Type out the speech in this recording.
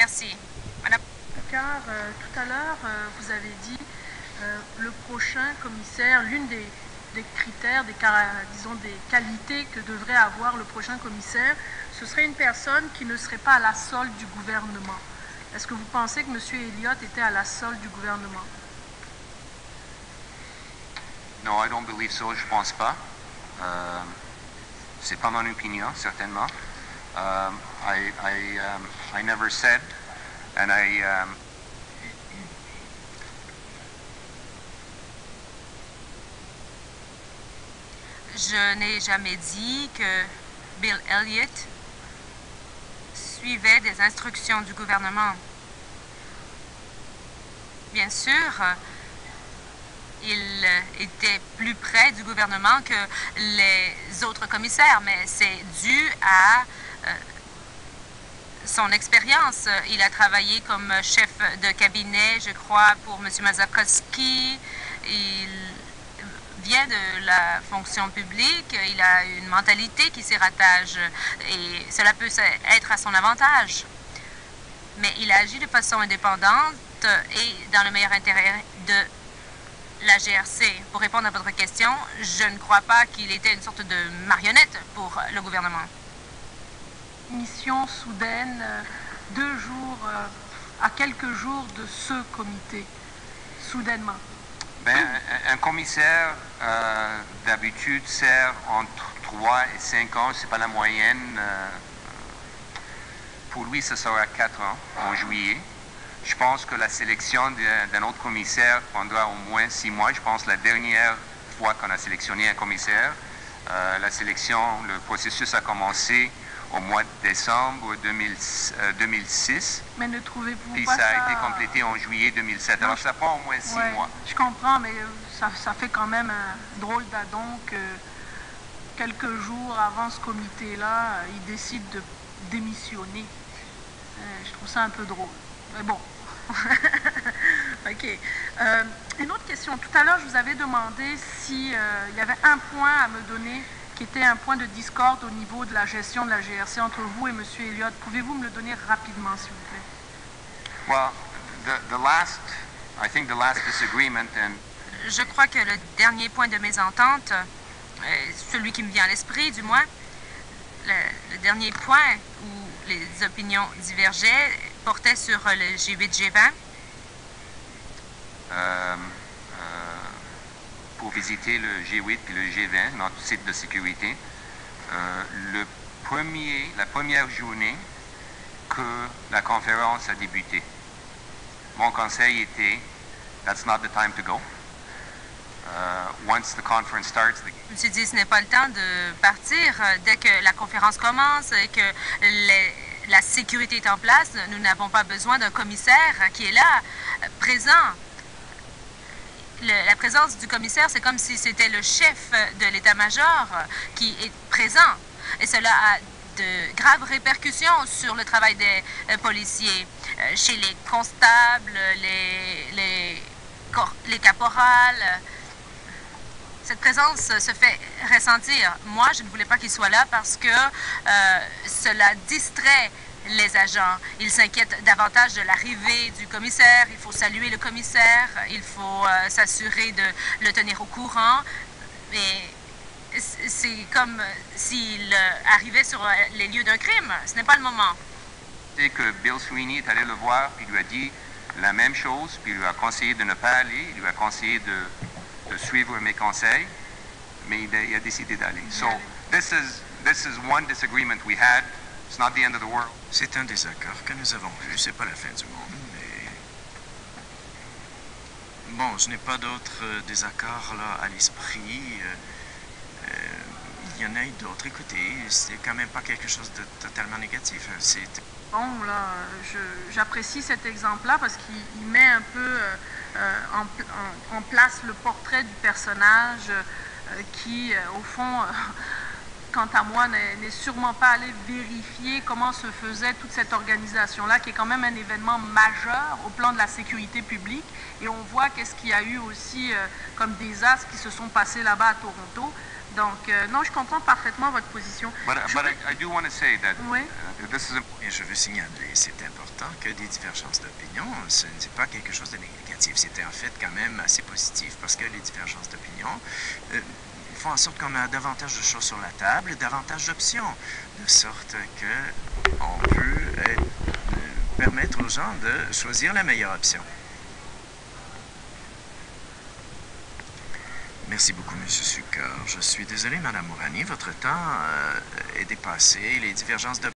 Merci. Madame. Car tout à l'heure, vous avez dit le prochain commissaire, l'une des critères, disons des qualités que devrait avoir le prochain commissaire, ce serait une personne qui ne serait pas à la solde du gouvernement. Est-ce que vous pensez que M. Elliott était à la solde du gouvernement? Non, I don't believe so, je pense pas. C'est pas mon opinion, certainement. I never said, and Je n'ai jamais dit que Bill Elliott suivait des instructions du gouvernement. Bien sûr, il était plus près du gouvernement que les autres commissaires, mais c'est dû à son expérience. Il a travaillé comme chef de cabinet, je crois, pour M. Mazakowski. Il vient de la fonction publique. Il a une mentalité qui s'y rattache et cela peut être à son avantage. Mais il agit de façon indépendante et dans le meilleur intérêt de la GRC. Pour répondre à votre question, je ne crois pas qu'il était une sorte de marionnette pour le gouvernement. Mission soudaine, 2 jours, à quelques jours de ce comité, soudainement. Ben, un commissaire, d'habitude, sert entre 3 et 5 ans, c'est pas la moyenne. Pour lui, ce sera 4 ans, en juillet. Je pense que la sélection d'un autre commissaire prendra au moins 6 mois. Je pense que la dernière fois qu'on a sélectionné un commissaire, la sélection, le processus a commencé au mois de décembre 2006. Mais ne trouvez-vous puis pas ça a été complété en juillet 2007. Non, alors ça prend au moins 6 mois. Je comprends, mais ça fait quand même un drôle d'adon que quelques jours avant ce comité-là, il décide de démissionner. Je trouve ça un peu drôle. Mais bon. OK. Une autre question. Tout à l'heure, je vous avais demandé s'il y avait un point à me donner qui était un point de discorde au niveau de la gestion de la GRC entre vous et M. Elliott. Pouvez-vous me le donner rapidement, s'il vous plaît? Well, I think the last disagreement and je crois que le dernier point de mésentente, celui qui me vient à l'esprit du moins, le dernier point où les opinions divergeaient portait sur le G8-G20. Pour visiter le G8 et le G20, notre site de sécurité, la première journée que la conférence a débuté. Mon conseil était, that's not the time to go. Once the conference starts, Je me suis dit, ce n'est pas le temps de partir. Dès que la conférence commence et que la sécurité est en place, nous n'avons pas besoin d'un commissaire qui est là, présent. La présence du commissaire, c'est comme si c'était le chef de l'état-major qui est présent. Et cela a de graves répercussions sur le travail des policiers, chez les constables, les caporales. Cette présence se fait ressentir. Moi, je ne voulais pas qu'il soit là parce que cela distrait les agents. Ils s'inquiètent davantage de l'arrivée du commissaire. Il faut saluer le commissaire. Il faut s'assurer de le tenir au courant. Et c'est comme s'il arrivait sur les lieux d'un crime. Ce n'est pas le moment. C'est que Bill Sweeney est allé le voir, puis il lui a dit la même chose, puis il lui a conseillé de ne pas aller. Il lui a conseillé de suivre mes conseils, mais il a décidé d'aller. So, this is one disagreement we had. It's not the end of the world. C'est un désaccord que nous avons vu. C'est pas la fin du monde, mais... Bon, je n'ai pas d'autres désaccords là à l'esprit. Il y en a eu d'autres. Écoutez, c'est quand même pas quelque chose de totalement négatif. Bon, là, j'apprécie cet exemple-là parce qu'il met un peu en place le portrait du personnage qui, au fond, quant à moi, n'est sûrement pas allé vérifier comment se faisait toute cette organisation-là, qui est quand même un événement majeur au plan de la sécurité publique. Et on voit qu'est-ce qu'il y a eu aussi comme désastres qui se sont passés là-bas à Toronto. Donc, non, je comprends parfaitement votre position. But I do want to say that oui. This is important. Et je veux signaler, c'est important, que des divergences d'opinion, ce n'est pas quelque chose de négatif. C'était en fait quand même assez positif parce que les divergences d'opinion font en sorte qu'on a davantage de choses sur la table, davantage d'options, de sorte qu'on peut permettre aux gens de choisir la meilleure option. Merci beaucoup, M. Sukkar. Je suis désolé, Mme Mourani, votre temps est dépassé. Les divergences d'opinion